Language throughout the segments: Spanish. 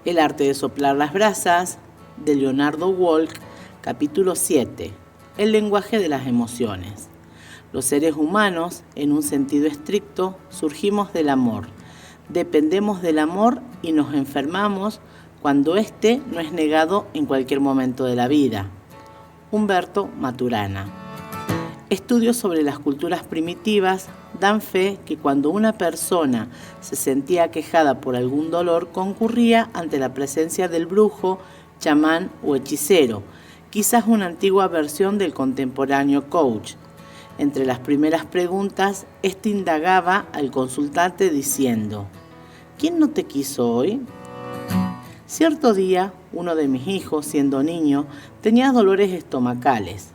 El arte de soplar las brasas, de Leonardo Walk, capítulo 7. El lenguaje de las emociones. Los seres humanos, en un sentido estricto, surgimos del amor. Dependemos del amor y nos enfermamos cuando éste no es negado en cualquier momento de la vida. Humberto Maturana. Estudios sobre las culturas primitivas dan fe que cuando una persona se sentía aquejada por algún dolor, concurría ante la presencia del brujo, chamán o hechicero, quizás una antigua versión del contemporáneo coach. Entre las primeras preguntas, este indagaba al consultante diciendo: ¿quién no te quiso hoy? Cierto día, uno de mis hijos, siendo niño, tenía dolores estomacales.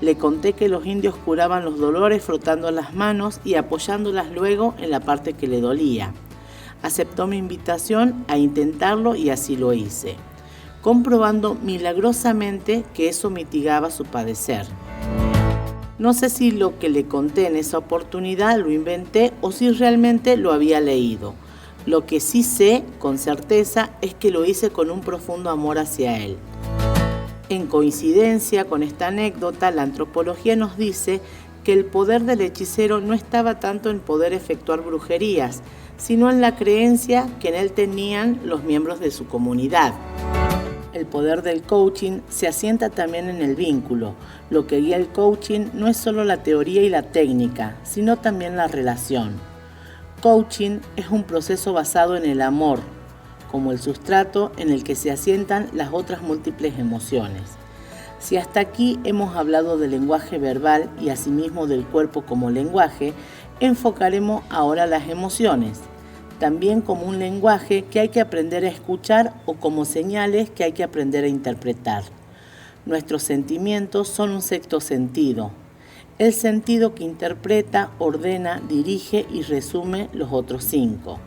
Le conté que los indios curaban los dolores frotando las manos y apoyándolas luego en la parte que le dolía. Aceptó mi invitación a intentarlo y así lo hice, comprobando milagrosamente que eso mitigaba su padecer. No sé si lo que le conté en esa oportunidad lo inventé o si realmente lo había leído. Lo que sí sé con certeza es que lo hice con un profundo amor hacia él. En coincidencia con esta anécdota, la antropología nos dice que el poder del hechicero no estaba tanto en poder efectuar brujerías, sino en la creencia que en él tenían los miembros de su comunidad. El poder del coaching se asienta también en el vínculo. Lo que guía el coaching no es solo la teoría y la técnica, sino también la relación. Coaching es un proceso basado en el amor, como el sustrato en el que se asientan las otras múltiples emociones. Si hasta aquí hemos hablado del lenguaje verbal y asimismo del cuerpo como lenguaje, enfocaremos ahora las emociones, también como un lenguaje que hay que aprender a escuchar o como señales que hay que aprender a interpretar. Nuestros sentimientos son un sexto sentido, el sentido que interpreta, ordena, dirige y resume los otros 5.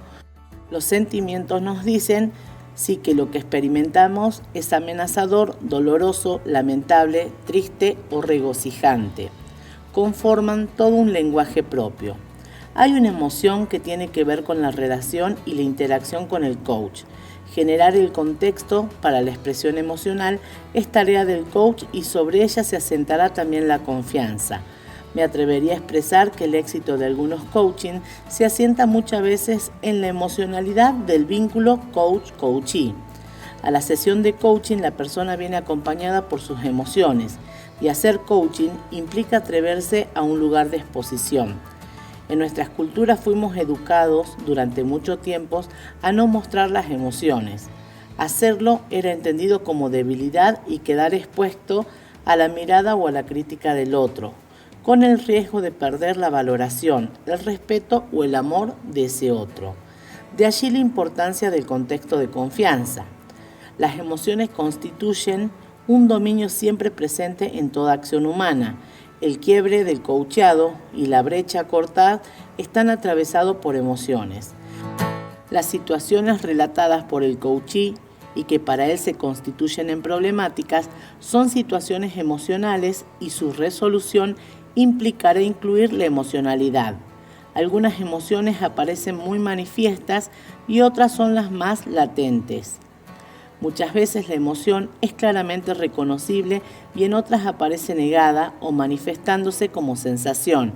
Los sentimientos nos dicen si que lo que experimentamos es amenazador, doloroso, lamentable, triste o regocijante. Conforman todo un lenguaje propio. Hay una emoción que tiene que ver con la relación y la interacción con el coach. Generar el contexto para la expresión emocional es tarea del coach y sobre ella se asentará también la confianza. Me atrevería a expresar que el éxito de algunos coaching se asienta muchas veces en la emocionalidad del vínculo coach-coachee. A la sesión de coaching la persona viene acompañada por sus emociones y hacer coaching implica atreverse a un lugar de exposición. En nuestras culturas fuimos educados durante mucho tiempo a no mostrar las emociones. Hacerlo era entendido como debilidad y quedar expuesto a la mirada o a la crítica del otro, con el riesgo de perder la valoración, el respeto o el amor de ese otro. De allí la importancia del contexto de confianza. Las emociones constituyen un dominio siempre presente en toda acción humana. El quiebre del coachado y la brecha a cortar están atravesados por emociones. Las situaciones relatadas por el coachee y que para él se constituyen en problemáticas son situaciones emocionales y su resolución implicará incluir la emocionalidad. Algunas emociones aparecen muy manifiestas y otras son las más latentes. Muchas veces la emoción es claramente reconocible y en otras aparece negada o manifestándose como sensación.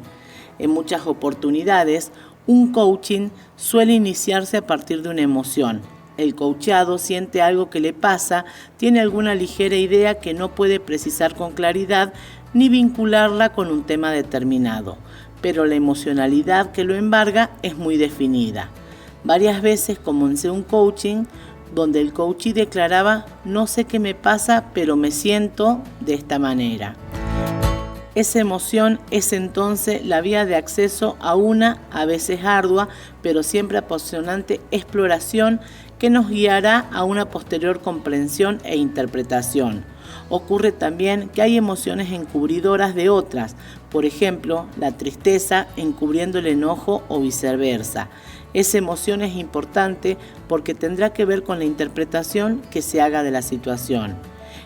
En muchas oportunidades, un coaching suele iniciarse a partir de una emoción. El coachado siente algo que le pasa, tiene alguna ligera idea que no puede precisar con claridad ni vincularla con un tema determinado, pero la emocionalidad que lo embarga es muy definida. Varias veces comencé un coaching donde el coachee declaraba: no sé qué me pasa, pero me siento de esta manera. Esa emoción es entonces la vía de acceso a una, a veces ardua, pero siempre apasionante exploración que nos guiará a una posterior comprensión e interpretación. Ocurre también que hay emociones encubridoras de otras, por ejemplo, la tristeza encubriendo el enojo o viceversa. Esa emoción es importante porque tendrá que ver con la interpretación que se haga de la situación.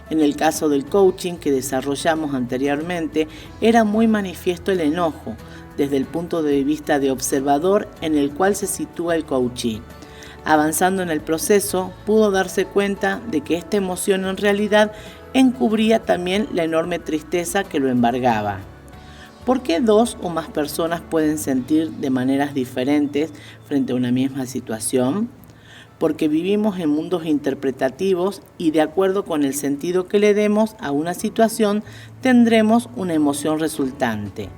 En el caso del coaching que desarrollamos anteriormente, era muy manifiesto el enojo, desde el punto de vista de observador en el cual se sitúa el coachee. Avanzando en el proceso, pudo darse cuenta de que esta emoción en realidad encubría también la enorme tristeza que lo embargaba. ¿Por qué dos o más personas pueden sentir de maneras diferentes frente a una misma situación? Porque vivimos en mundos interpretativos y de acuerdo con el sentido que le demos a una situación, tendremos una emoción resultante.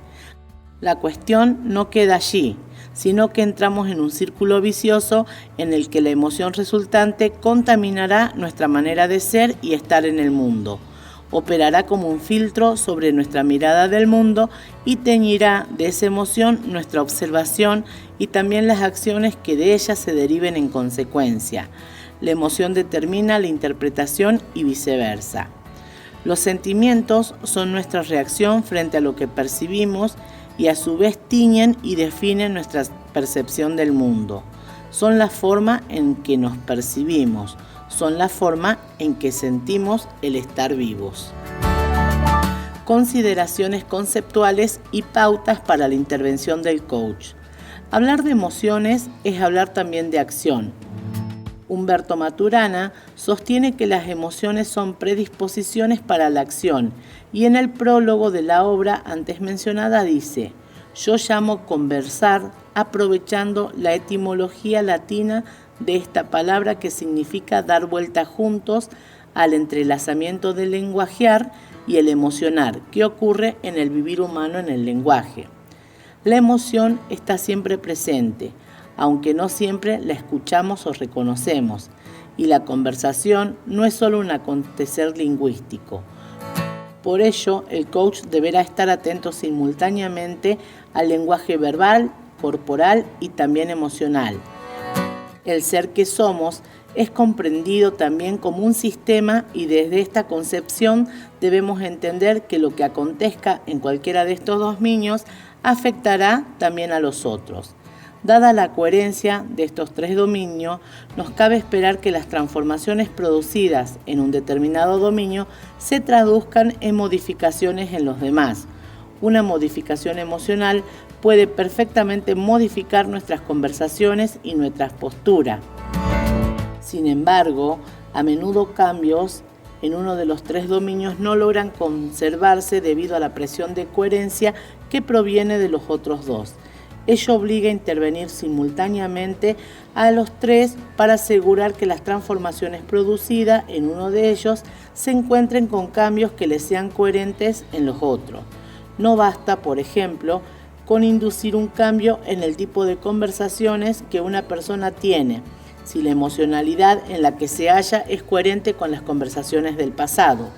La cuestión no queda allí, sino que entramos en un círculo vicioso en el que la emoción resultante contaminará nuestra manera de ser y estar en el mundo. Operará como un filtro sobre nuestra mirada del mundo y teñirá de esa emoción nuestra observación y también las acciones que de ella se deriven en consecuencia. La emoción determina la interpretación y viceversa. Los sentimientos son nuestra reacción frente a lo que percibimos y a su vez tiñen y definen nuestra percepción del mundo. Son la forma en que nos percibimos, son la forma en que sentimos el estar vivos. Consideraciones conceptuales y pautas para la intervención del coach. Hablar de emociones es hablar también de acción. Humberto Maturana sostiene que las emociones son predisposiciones para la acción y en el prólogo de la obra antes mencionada dice: yo llamo conversar aprovechando la etimología latina de esta palabra que significa dar vuelta juntos al entrelazamiento del lenguajear y el emocionar que ocurre en el vivir humano en el lenguaje. La emoción está siempre presente, aunque no siempre la escuchamos o reconocemos, y la conversación no es solo un acontecer lingüístico. Por ello, el coach deberá estar atento simultáneamente al lenguaje verbal, corporal y también emocional. El ser que somos es comprendido también como un sistema y desde esta concepción debemos entender que lo que acontezca en cualquiera de estos dominios afectará también a los otros. Dada la coherencia de estos tres dominios, nos cabe esperar que las transformaciones producidas en un determinado dominio se traduzcan en modificaciones en los demás. Una modificación emocional puede perfectamente modificar nuestras conversaciones y nuestras posturas. Sin embargo, a menudo cambios en uno de los tres dominios no logran conservarse debido a la presión de coherencia que proviene de los otros dos. Ello obliga a intervenir simultáneamente a los tres para asegurar que las transformaciones producidas en uno de ellos se encuentren con cambios que les sean coherentes en los otros. No basta, por ejemplo, con inducir un cambio en el tipo de conversaciones que una persona tiene, si la emocionalidad en la que se halla es coherente con las conversaciones del pasado.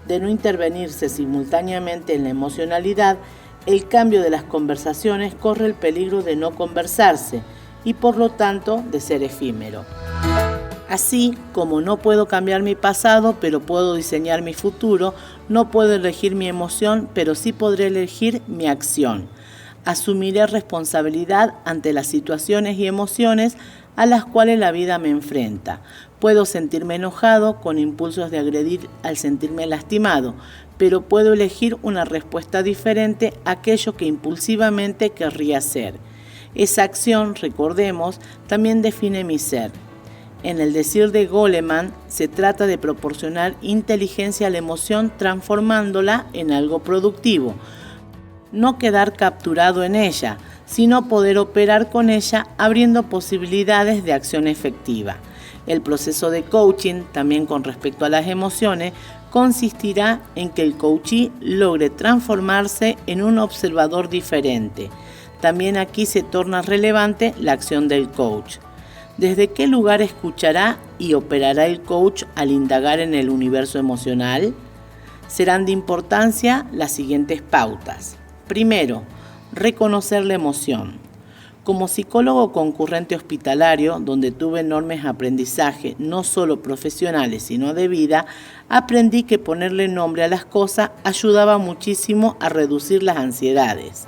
De no intervenirse simultáneamente en la emocionalidad, el cambio de las conversaciones corre el peligro de no conversarse y por lo tanto de ser efímero. Así como no puedo cambiar mi pasado, pero puedo diseñar mi futuro, no puedo elegir mi emoción, pero sí podré elegir mi acción. Asumiré responsabilidad ante las situaciones y emociones a las cuales la vida me enfrenta. Puedo sentirme enojado con impulsos de agredir al sentirme lastimado, pero puedo elegir una respuesta diferente a aquello que impulsivamente querría hacer. Esa acción, recordemos, también define mi ser. En el decir de Goleman, se trata de proporcionar inteligencia a la emoción transformándola en algo productivo. No quedar capturado en ella, sino poder operar con ella abriendo posibilidades de acción efectiva. El proceso de coaching, también con respecto a las emociones, consistirá en que el coachee logre transformarse en un observador diferente. También aquí se torna relevante la acción del coach. ¿Desde qué lugar escuchará y operará el coach al indagar en el universo emocional? Serán de importancia las siguientes pautas. Primero, reconocer la emoción. Como psicólogo concurrente hospitalario, donde tuve enormes aprendizajes, no solo profesionales, sino de vida, aprendí que ponerle nombre a las cosas ayudaba muchísimo a reducir las ansiedades.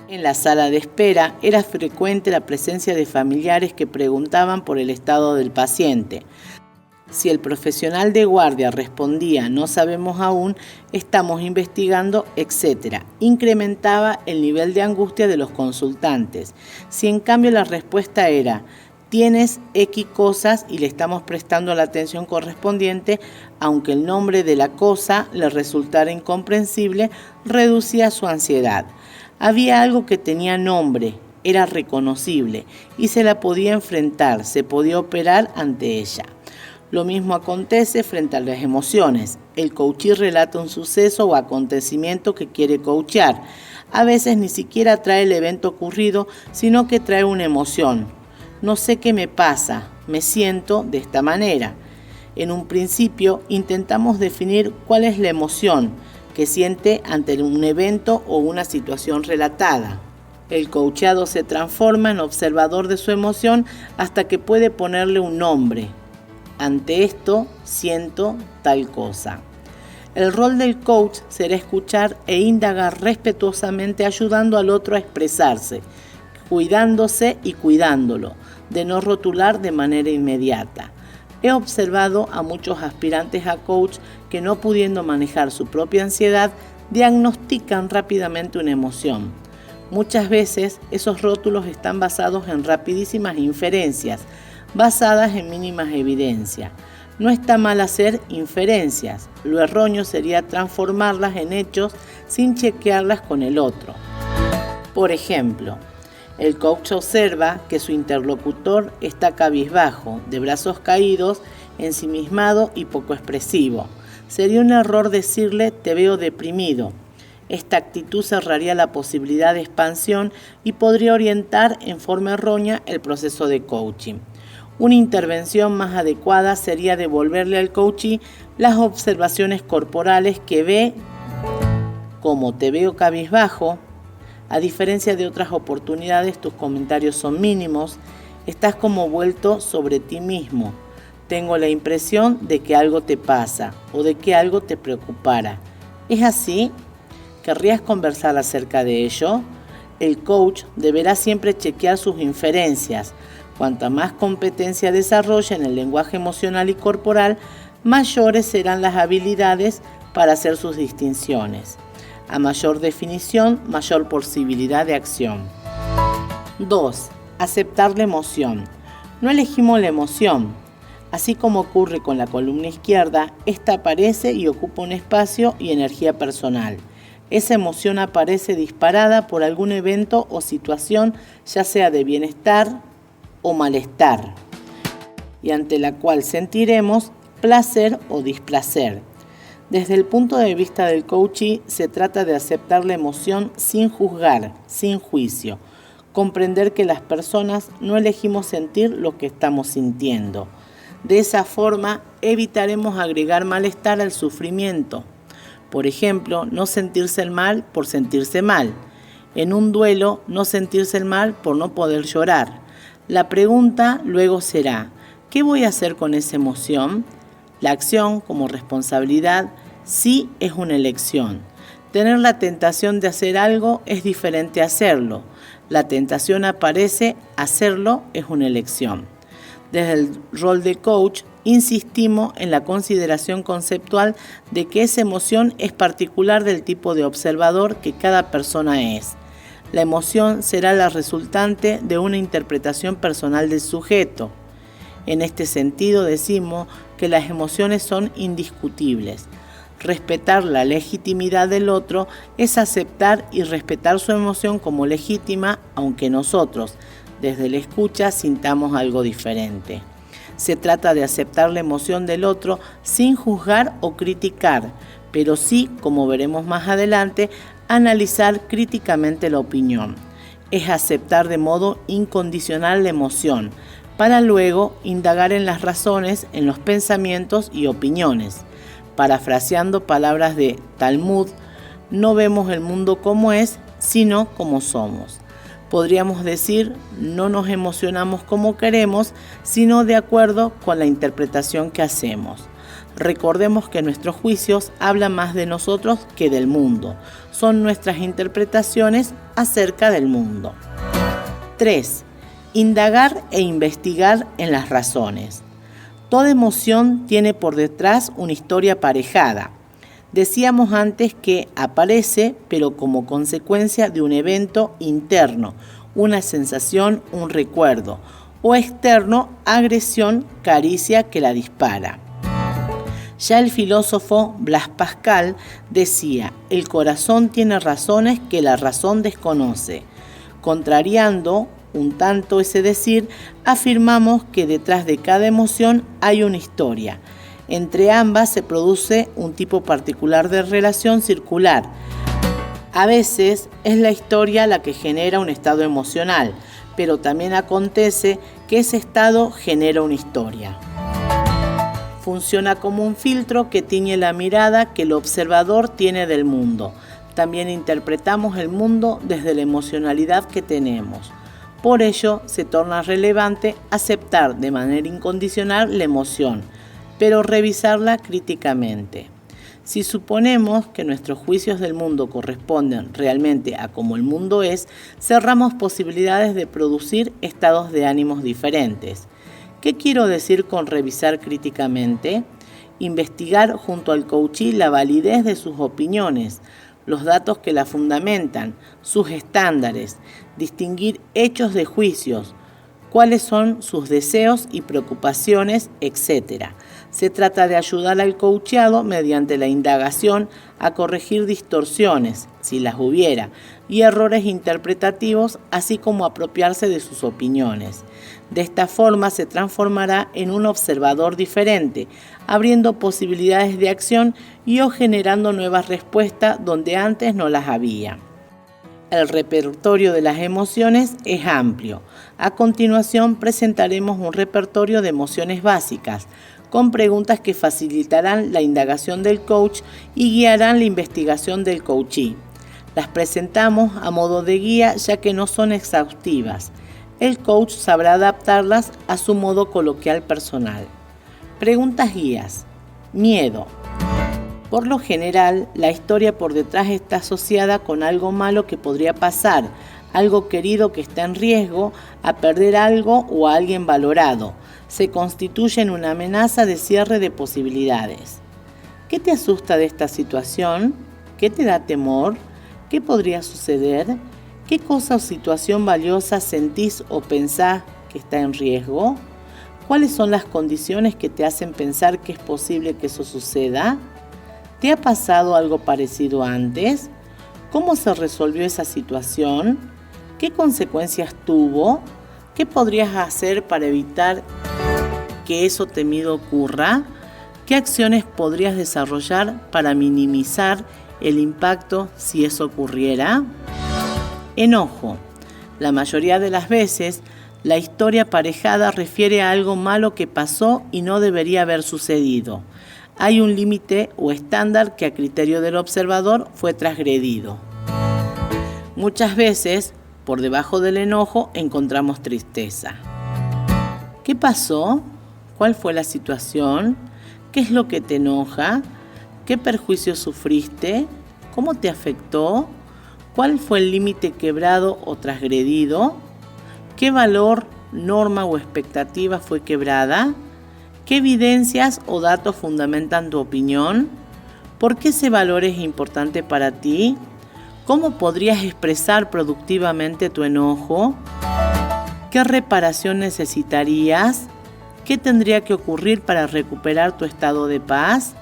En la sala de espera era frecuente la presencia de familiares que preguntaban por el estado del paciente. Si el profesional de guardia respondía "no sabemos aún, estamos investigando", etc., incrementaba el nivel de angustia de los consultantes. Si en cambio la respuesta era Tienes X cosas y le estamos prestando la atención correspondiente, aunque el nombre de la cosa le resultara incomprensible, reducía su ansiedad. Había algo que tenía nombre, era reconocible y se la podía enfrentar, se podía operar ante ella. Lo mismo acontece frente a las emociones. El coachí relata un suceso o acontecimiento que quiere coachear. A veces ni siquiera trae el evento ocurrido, sino que trae una emoción. No sé qué me pasa, me siento de esta manera. En un principio intentamos definir cuál es la emoción que siente ante un evento o una situación relatada. El coachado se transforma en observador de su emoción hasta que puede ponerle un nombre. Ante esto, siento tal cosa. El rol del coach será escuchar e indagar respetuosamente, ayudando al otro a expresarse, cuidándose y cuidándolo, de no rotular de manera inmediata. He observado a muchos aspirantes a coach que, no pudiendo manejar su propia ansiedad, diagnostican rápidamente una emoción. Muchas veces esos rótulos están basados en rapidísimas inferencias, basadas en mínimas evidencias. No está mal hacer inferencias, lo erróneo sería transformarlas en hechos sin chequearlas con el otro. Por ejemplo, el coach observa que su interlocutor está cabizbajo, de brazos caídos, ensimismado y poco expresivo. Sería un error decirle «te veo deprimido». Esta actitud cerraría la posibilidad de expansión y podría orientar en forma errónea el proceso de coaching. Una intervención más adecuada sería devolverle al coachee las observaciones corporales que ve como «te veo cabizbajo». A diferencia de otras oportunidades, tus comentarios son mínimos, estás como vuelto sobre ti mismo. Tengo la impresión de que algo te pasa o de que algo te preocupara. ¿Es así? ¿Querrías conversar acerca de ello? El coach deberá siempre chequear sus inferencias. Cuanta más competencia desarrolle en el lenguaje emocional y corporal, mayores serán las habilidades para hacer sus distinciones. A mayor definición, mayor posibilidad de acción. 2. Aceptar la emoción. No elegimos la emoción. Así como ocurre con la columna izquierda, esta aparece y ocupa un espacio y energía personal. Esa emoción aparece disparada por algún evento o situación, ya sea de bienestar o malestar, y ante la cual sentiremos placer o displacer. Desde el punto de vista del coachee, se trata de aceptar la emoción sin juzgar, sin juicio. Comprender que las personas no elegimos sentir lo que estamos sintiendo. De esa forma, evitaremos agregar malestar al sufrimiento. Por ejemplo, no sentirse el mal por sentirse mal. En un duelo, no sentirse el mal por no poder llorar. La pregunta luego será, ¿qué voy a hacer con esa emoción? La acción como responsabilidad sí es una elección. Tener la tentación de hacer algo es diferente a hacerlo. La tentación aparece, hacerlo es una elección. Desde el rol de coach, insistimos en la consideración conceptual de que esa emoción es particular del tipo de observador que cada persona es. La emoción será la resultante de una interpretación personal del sujeto. En este sentido decimos que las emociones son indiscutibles. Respetar la legitimidad del otro es aceptar y respetar su emoción como legítima, aunque nosotros, desde la escucha, sintamos algo diferente. Se trata de aceptar la emoción del otro sin juzgar o criticar, pero sí, como veremos más adelante, analizar críticamente la opinión. Es aceptar de modo incondicional la emoción, para luego indagar en las razones, en los pensamientos y opiniones. Parafraseando palabras de Talmud, no vemos el mundo como es, sino como somos. Podríamos decir, no nos emocionamos como queremos, sino de acuerdo con la interpretación que hacemos. Recordemos que nuestros juicios hablan más de nosotros que del mundo. Son nuestras interpretaciones acerca del mundo. 3. Indagar e investigar en las razones. Toda emoción tiene por detrás una historia aparejada. Decíamos antes que aparece, pero como consecuencia de un evento interno, una sensación, un recuerdo. o externo, agresión, caricia que la dispara. Ya el filósofo Blas Pascal decía: el corazón tiene razones que la razón desconoce. Contrariando un tanto ese decir, afirmamos que detrás de cada emoción hay una historia. Entre ambas se produce un tipo particular de relación circular. A veces es la historia la que genera un estado emocional, pero también acontece que ese estado genera una historia. Funciona como un filtro que tiñe la mirada que el observador tiene del mundo. También interpretamos el mundo desde la emocionalidad que tenemos. Por ello, se torna relevante aceptar de manera incondicional la emoción, pero revisarla críticamente. Si suponemos que nuestros juicios del mundo corresponden realmente a cómo el mundo es, cerramos posibilidades de producir estados de ánimos diferentes. ¿Qué quiero decir con revisar críticamente? Investigar junto al coachí la validez de sus opiniones, los datos que la fundamentan, sus estándares, distinguir hechos de juicios, cuáles son sus deseos y preocupaciones, etc. Se trata de ayudar al coacheado mediante la indagación a corregir distorsiones, si las hubiera, y errores interpretativos, así como apropiarse de sus opiniones. De esta forma se transformará en un observador diferente, abriendo posibilidades de acción y o generando nuevas respuestas donde antes no las había. El repertorio de las emociones es amplio. A continuación presentaremos un repertorio de emociones básicas, con preguntas que facilitarán la indagación del coach y guiarán la investigación del coachee. Las presentamos a modo de guía ya que no son exhaustivas. El coach sabrá adaptarlas a su modo coloquial personal. Preguntas guías. Miedo. Por lo general, la historia por detrás está asociada con algo malo que podría pasar, algo querido que está en riesgo, a perder algo o a alguien valorado. Se constituye en una amenaza de cierre de posibilidades. ¿Qué te asusta de esta situación? ¿Qué te da temor? ¿Qué podría suceder? ¿Qué cosa o situación valiosa sentís o pensás que está en riesgo? ¿Cuáles son las condiciones que te hacen pensar que es posible que eso suceda? ¿Te ha pasado algo parecido antes? ¿Cómo se resolvió esa situación? ¿Qué consecuencias tuvo? ¿Qué podrías hacer para evitar que eso temido ocurra? ¿Qué acciones podrías desarrollar para minimizar el impacto si eso ocurriera? Enojo. La mayoría de las veces, la historia aparejada refiere a algo malo que pasó y no debería haber sucedido. Hay un límite o estándar que a criterio del observador fue transgredido. Muchas veces, por debajo del enojo, encontramos tristeza. ¿Qué pasó? ¿Cuál fue la situación? ¿Qué es lo que te enoja? ¿Qué perjuicio sufriste? ¿Cómo te afectó? ¿Cuál fue el límite quebrado o transgredido? ¿Qué valor, norma o expectativa fue quebrada? ¿Qué evidencias o datos fundamentan tu opinión? ¿Por qué ese valor es importante para ti? ¿Cómo podrías expresar productivamente tu enojo? ¿Qué reparación necesitarías? ¿Qué tendría que ocurrir para recuperar tu estado de paz?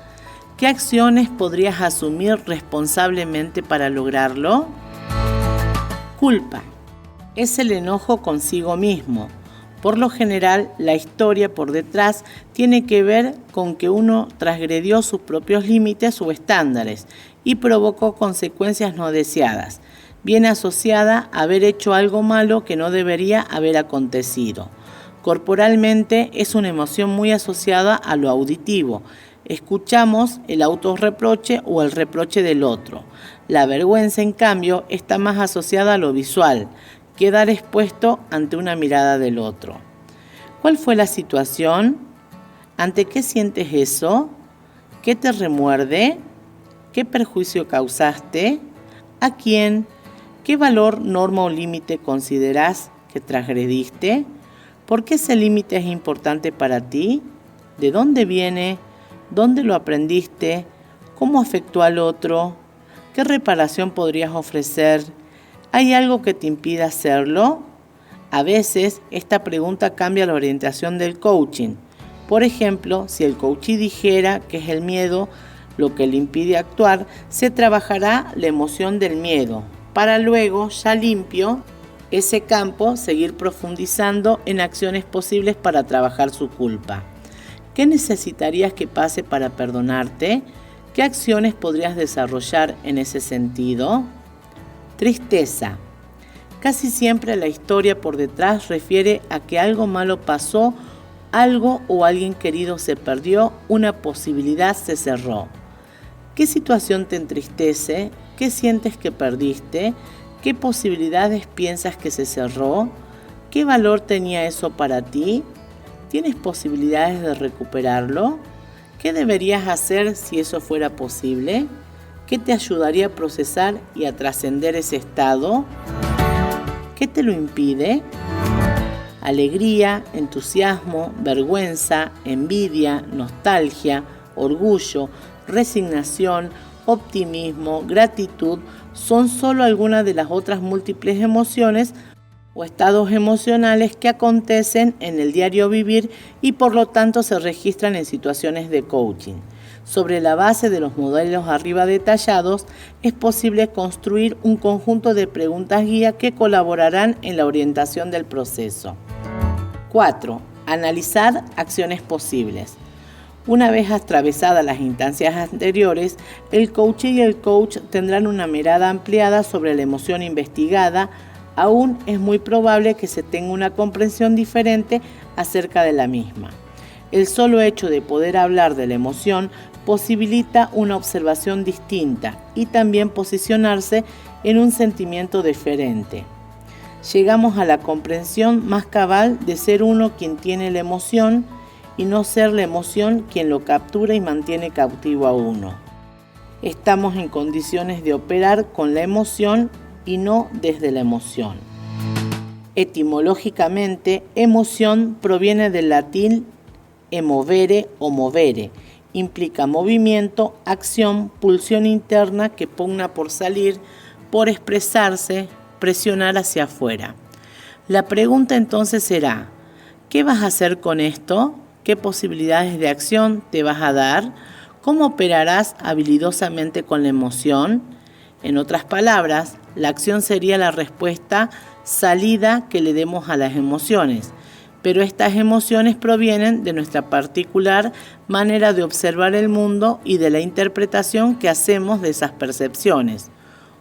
¿Qué acciones podrías asumir responsablemente para lograrlo? Culpa. Es el enojo consigo mismo. Por lo general, la historia por detrás tiene que ver con que uno transgredió sus propios límites o estándares y provocó consecuencias no deseadas, bien asociada a haber hecho algo malo que no debería haber acontecido. Corporalmente es una emoción muy asociada a lo auditivo. Escuchamos el autorreproche o el reproche del otro. La vergüenza, en cambio, está más asociada a lo visual, quedar expuesto ante una mirada del otro. ¿Cuál fue la situación? ¿Ante qué sientes eso? ¿Qué te remuerde? ¿Qué perjuicio causaste? ¿A quién? ¿Qué valor, norma o límite considerás que transgrediste? ¿Por qué ese límite es importante para ti? ¿De dónde viene? ¿Dónde lo aprendiste? ¿Cómo afectó al otro? ¿Qué reparación podrías ofrecer? ¿Hay algo que te impida hacerlo? A veces, esta pregunta cambia la orientación del coaching. Por ejemplo, si el coachee dijera que es el miedo lo que le impide actuar, se trabajará la emoción del miedo, para luego, ya limpio ese campo, seguir profundizando en acciones posibles para trabajar su culpa. ¿Qué necesitarías que pase para perdonarte? ¿Qué acciones podrías desarrollar en ese sentido? Tristeza. Casi siempre la historia por detrás refiere a que algo malo pasó, algo o alguien querido se perdió, una posibilidad se cerró. ¿Qué situación te entristece? ¿Qué sientes que perdiste? ¿Qué posibilidades piensas que se cerró? ¿Qué valor tenía eso para ti? ¿Tienes posibilidades de recuperarlo? ¿Qué deberías hacer si eso fuera posible? ¿Qué te ayudaría a procesar y a trascender ese estado? ¿Qué te lo impide? Alegría, entusiasmo, vergüenza, envidia, nostalgia, orgullo, resignación, optimismo, gratitud son solo algunas de las otras múltiples emociones o estados emocionales que acontecen en el diario vivir y por lo tanto se registran en situaciones de coaching. Sobre la base de los modelos arriba detallados, es posible construir un conjunto de preguntas guía que colaborarán en la orientación del proceso. 4. Analizar acciones posibles. Una vez atravesadas las instancias anteriores, el coach y el coach tendrán una mirada ampliada sobre la emoción investigada. Aún es muy probable que se tenga una comprensión diferente acerca de la misma. El solo hecho de poder hablar de la emoción posibilita una observación distinta y también posicionarse en un sentimiento diferente. Llegamos a la comprensión más cabal de ser uno quien tiene la emoción y no ser la emoción quien lo captura y mantiene cautivo a uno. Estamos en condiciones de operar con la emoción y no desde la emoción. Etimológicamente, emoción proviene del latín emovere o movere. Implica movimiento, acción, pulsión interna que pugna por salir, por expresarse, presionar hacia afuera. La pregunta entonces será, ¿qué vas a hacer con esto? ¿Qué posibilidades de acción te vas a dar? ¿Cómo operarás habilidosamente con la emoción? En otras palabras, la acción sería la respuesta salida que le demos a las emociones, pero estas emociones provienen de nuestra particular manera de observar el mundo y de la interpretación que hacemos de esas percepciones.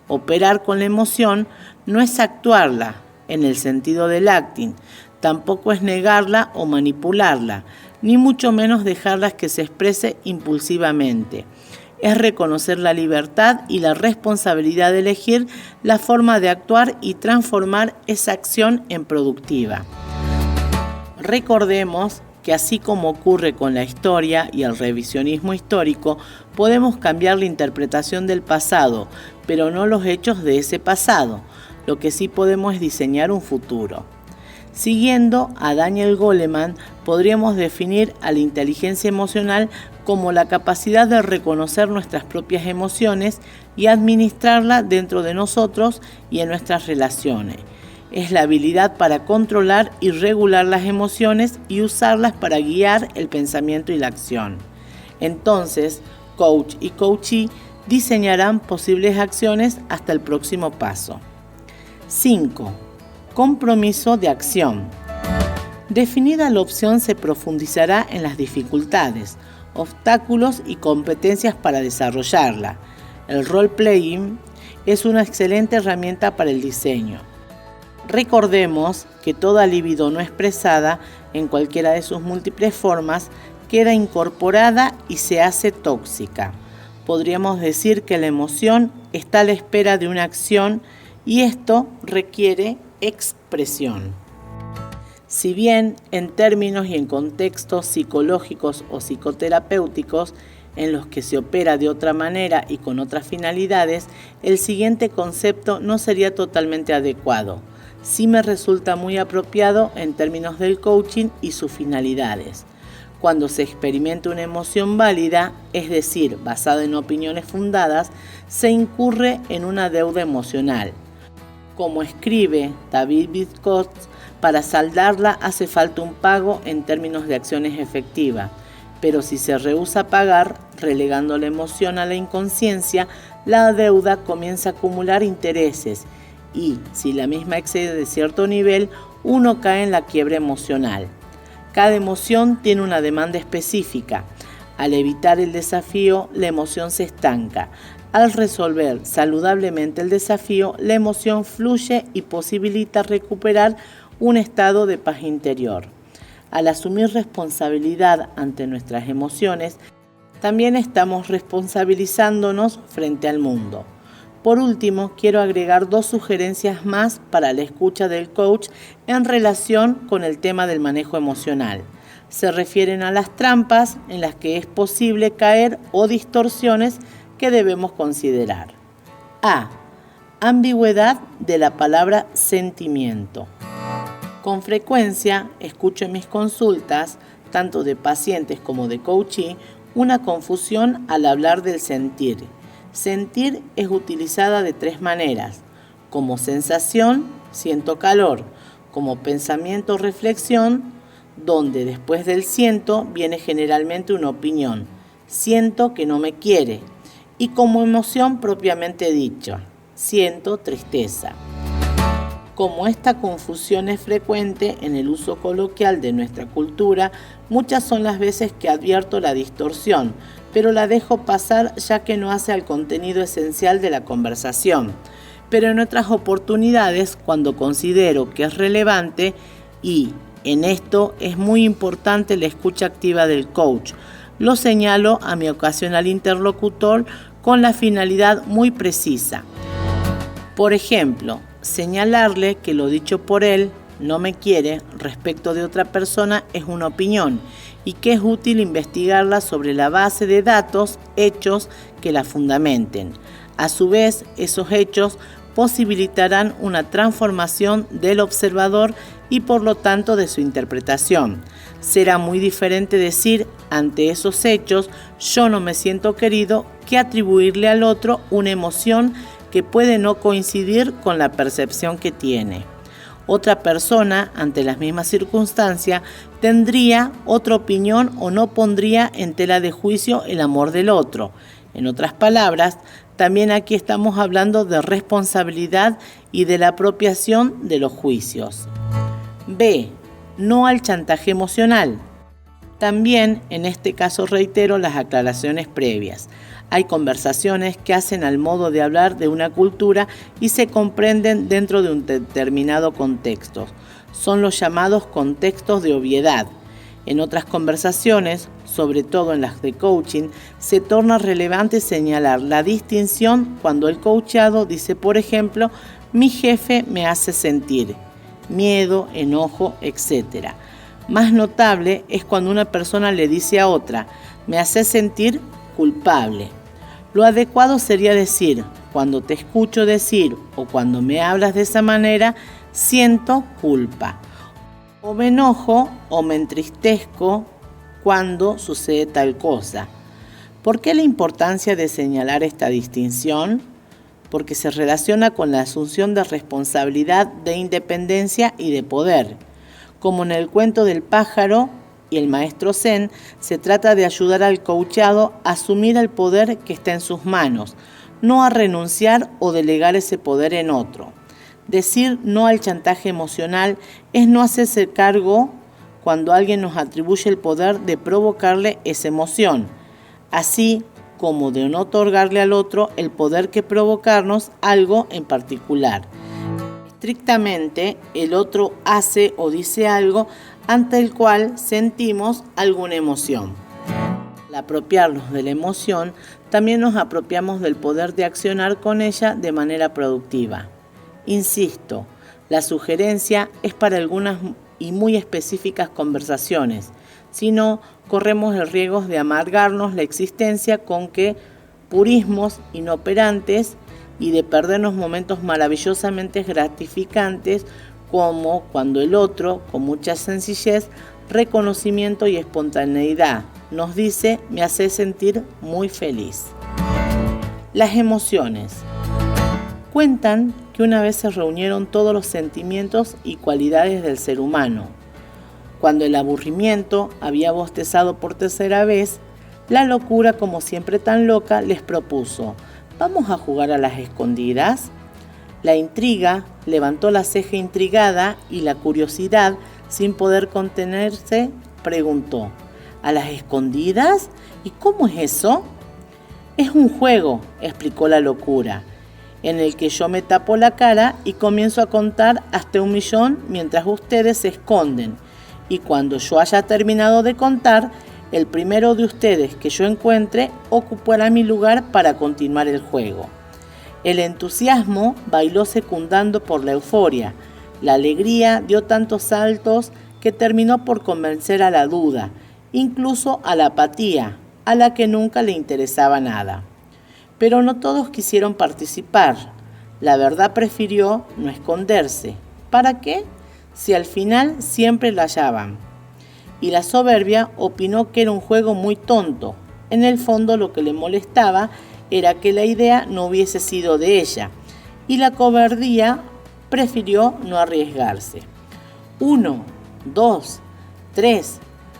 Operar con la emoción no es actuarla en el sentido del acting, tampoco es negarla o manipularla, ni mucho menos dejarla que se exprese impulsivamente. Es reconocer la libertad y la responsabilidad de elegir la forma de actuar y transformar esa acción en productiva. Recordemos que así como ocurre con la historia y el revisionismo histórico, podemos cambiar la interpretación del pasado, pero no los hechos de ese pasado. Lo que sí podemos es diseñar un futuro. Siguiendo a Daniel Goleman, podríamos definir a la inteligencia emocional como la capacidad de reconocer nuestras propias emociones y administrarlas dentro de nosotros y en nuestras relaciones. Es la habilidad para controlar y regular las emociones y usarlas para guiar el pensamiento y la acción. Entonces, coach y coachee diseñarán posibles acciones hasta el próximo paso. 5. Compromiso de acción. Definida la opción, se profundizará en las dificultades, obstáculos y competencias para desarrollarla. El role-playing es una excelente herramienta para el diseño. Recordemos que toda libido no expresada, en cualquiera de sus múltiples formas, queda incorporada y se hace tóxica. Podríamos decir que la emoción está a la espera de una acción y esto requiere expresión. Si bien en términos y en contextos psicológicos o psicoterapéuticos en los que se opera de otra manera y con otras finalidades, el siguiente concepto no sería totalmente adecuado. Sí me resulta muy apropiado en términos del coaching y sus finalidades. Cuando se experimenta una emoción válida, es decir, basada en opiniones fundadas, se incurre en una deuda emocional. Como escribe David Widcott, Para saldarla hace falta un pago en términos de acciones efectivas, pero si se rehúsa a pagar, relegando la emoción a la inconsciencia, la deuda comienza a acumular intereses y, si la misma excede de cierto nivel, uno cae en la quiebra emocional. Cada emoción tiene una demanda específica. Al evitar el desafío, la emoción se estanca. Al resolver saludablemente el desafío, la emoción fluye y posibilita recuperar un estado de paz interior. Al asumir responsabilidad ante nuestras emociones, también estamos responsabilizándonos frente al mundo. Por último, quiero agregar 2 sugerencias más para la escucha del coach en relación con el tema del manejo emocional. Se refieren a las trampas en las que es posible caer o distorsiones que debemos considerar. A. Ambigüedad de la palabra sentimiento. Con frecuencia escucho en mis consultas, tanto de pacientes como de coachee, una confusión al hablar del sentir. Sentir es utilizada de 3 maneras: como sensación, siento calor; como pensamiento, reflexión, donde después del siento viene generalmente una opinión: siento que no me quiere; y como emoción propiamente dicha: siento tristeza. Como esta confusión es frecuente en el uso coloquial de nuestra cultura, muchas son las veces que advierto la distorsión, pero la dejo pasar ya que no hace al contenido esencial de la conversación. Pero en otras oportunidades, cuando considero que es relevante, y en esto es muy importante la escucha activa del coach, lo señalo a mi ocasional interlocutor con la finalidad muy precisa. Por ejemplo, señalarle que lo dicho por él, no me quiere, respecto de otra persona es una opinión y que es útil investigarla sobre la base de datos, hechos que la fundamenten. A su vez, esos hechos posibilitarán una transformación del observador y por lo tanto de su interpretación. Será muy diferente decir ante esos hechos yo no me siento querido que atribuirle al otro una emoción que puede no coincidir con la percepción que tiene. Otra persona, ante las mismas circunstancias, tendría otra opinión o no pondría en tela de juicio el amor del otro. En otras palabras, también aquí estamos hablando de responsabilidad y de la apropiación de los juicios. B. No al chantaje emocional. También, en este caso, reitero las aclaraciones previas. Hay conversaciones que hacen al modo de hablar de una cultura y se comprenden dentro de un determinado contexto. Son los llamados contextos de obviedad. En otras conversaciones, sobre todo en las de coaching, se torna relevante señalar la distinción cuando el coachado dice, por ejemplo, mi jefe me hace sentir miedo, enojo, etc. Más notable es cuando una persona le dice a otra, me hace sentir culpable. Lo adecuado sería decir, cuando te escucho decir o cuando me hablas de esa manera, siento culpa. O me enojo o me entristezco cuando sucede tal cosa. ¿Por qué la importancia de señalar esta distinción? Porque se relaciona con la asunción de responsabilidad, de independencia y de poder. Como en el cuento del pájaro y el maestro Zen, se trata de ayudar al coachado a asumir el poder que está en sus manos, no a renunciar o delegar ese poder en otro. Decir no al chantaje emocional es no hacerse cargo cuando alguien nos atribuye el poder de provocarle esa emoción, así como de no otorgarle al otro el poder que provocarnos algo en particular. Estrictamente, el otro hace o dice algo ante el cual sentimos alguna emoción. Al apropiarnos de la emoción, también nos apropiamos del poder de accionar con ella de manera productiva. Insisto, la sugerencia es para algunas y muy específicas conversaciones, si no, corremos el riesgo de amargarnos la existencia con que purismos inoperantes y de perdernos momentos maravillosamente gratificantes como cuando el otro, con mucha sencillez, reconocimiento y espontaneidad, nos dice, me hace sentir muy feliz. Las emociones. Cuentan que una vez se reunieron todos los sentimientos y cualidades del ser humano. Cuando el aburrimiento había bostezado por tercera vez, la locura, como siempre tan loca, les propuso: ¿vamos a jugar a las escondidas? La intriga levantó la ceja intrigada y la curiosidad, sin poder contenerse, preguntó: ¿a las escondidas? ¿Y cómo es eso? Es un juego, explicó la locura, en el que yo me tapo la cara y comienzo a contar hasta 1.000.000 mientras ustedes se esconden. Y cuando yo haya terminado de contar, el primero de ustedes que yo encuentre ocupará mi lugar para continuar el juego. El entusiasmo bailó secundando por la euforia. La alegría dio tantos saltos que terminó por convencer a la duda, incluso a la apatía, a la que nunca le interesaba nada. Pero no todos quisieron participar. La verdad prefirió no esconderse. ¿Para qué? Si al final siempre la hallaban. Y la soberbia opinó que era un juego muy tonto. En el fondo lo que le molestaba era que la idea no hubiese sido de ella, y la cobardía prefirió no arriesgarse. 1, 2, 3,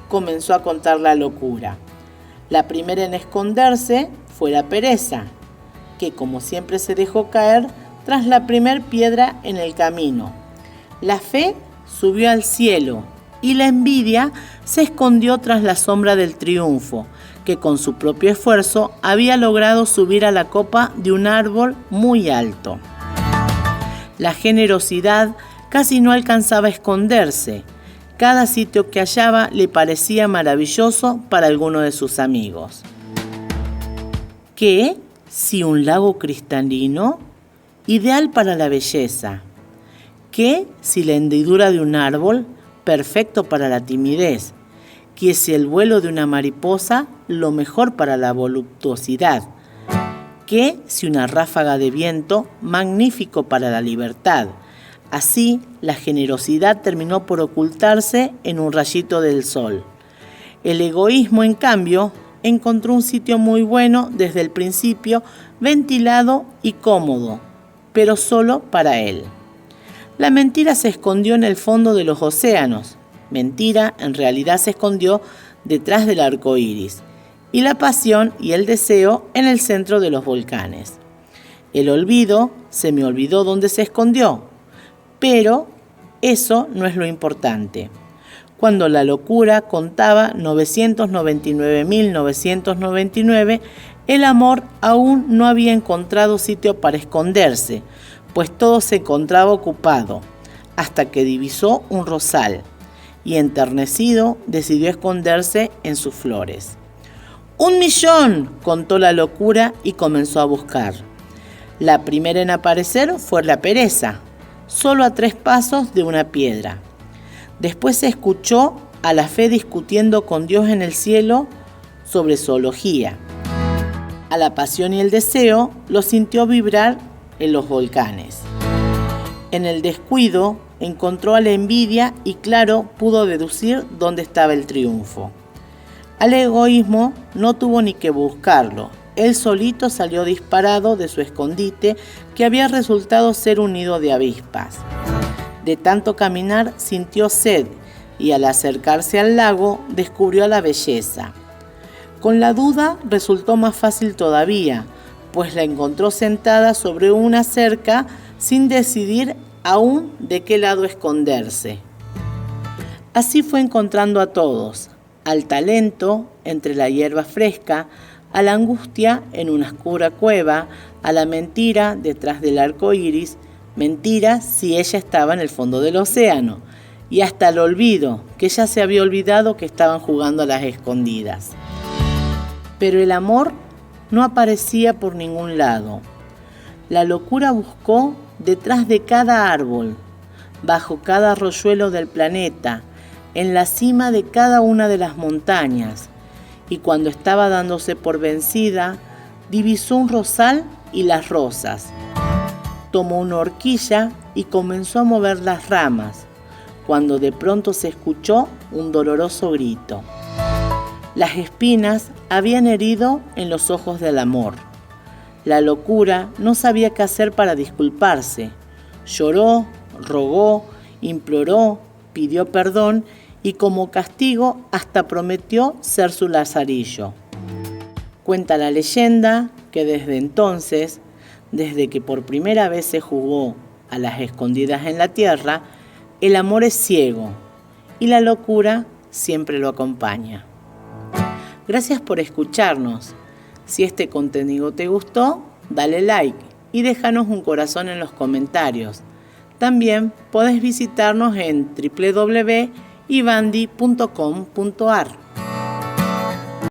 comenzó a contar la locura. La primera en esconderse fue la pereza, que como siempre se dejó caer tras la primer piedra en el camino. La fe subió al cielo y la envidia se escondió tras la sombra del triunfo, que con su propio esfuerzo había logrado subir a la copa de un árbol muy alto. La generosidad casi no alcanzaba a esconderse. Cada sitio que hallaba le parecía maravilloso para alguno de sus amigos. ¿Qué? Si un lago cristalino, ideal para la belleza. ¿Qué? Si la hendidura de un árbol, perfecto para la timidez. ¿Qué? Si el vuelo de una mariposa, lo mejor para la voluptuosidad. ¿Qué? Si una ráfaga de viento, magnífico para la libertad. Así, la generosidad terminó por ocultarse en un rayito del sol. El egoísmo, en cambio, encontró un sitio muy bueno desde el principio, ventilado y cómodo, pero solo para él. La mentira se escondió en el fondo de los océanos. Mentira, en realidad, se escondió detrás del arco iris. Y la pasión y el deseo en el centro de los volcanes. El olvido se me olvidó dónde se escondió. Pero eso no es lo importante. Cuando la locura contaba 999.999, el amor aún no había encontrado sitio para esconderse, pues todo se encontraba ocupado, hasta que divisó un rosal, y enternecido decidió esconderse en sus flores. 1.000.000, contó la locura y comenzó a buscar. La primera en aparecer fue la pereza, solo a 3 pasos de una piedra. Después se escuchó a la fe discutiendo con Dios en el cielo sobre zoología. A la pasión y el deseo lo sintió vibrar en los volcanes. En el descuido encontró a la envidia y claro pudo deducir dónde estaba el triunfo. Al egoísmo no tuvo ni que buscarlo. Él solito salió disparado de su escondite, que había resultado ser un nido de avispas. De tanto caminar sintió sed y al acercarse al lago descubrió la belleza. Con la duda resultó más fácil todavía, pues la encontró sentada sobre una cerca sin decidir aún de qué lado esconderse. Así fue encontrando a todos, al talento entre la hierba fresca, a la angustia en una oscura cueva, a la mentira detrás del arco iris, mentira si ella estaba en el fondo del océano, y hasta el olvido, que ella se había olvidado que estaban jugando a las escondidas. Pero el amor no aparecía por ningún lado. La locura buscó detrás de cada árbol, bajo cada arroyuelo del planeta, en la cima de cada una de las montañas, y cuando estaba dándose por vencida, divisó un rosal y las rosas. Tomó una horquilla y comenzó a mover las ramas, cuando de pronto se escuchó un doloroso grito. Las espinas habían herido en los ojos del amor. La locura no sabía qué hacer para disculparse. Lloró, rogó, imploró, pidió perdón y como castigo hasta prometió ser su lazarillo. Cuenta la leyenda que desde entonces, desde que por primera vez se jugó a las escondidas en la tierra, el amor es ciego y la locura siempre lo acompaña. Gracias por escucharnos. Si este contenido te gustó, dale like y déjanos un corazón en los comentarios. También podés visitarnos en www.ibandi.com.ar.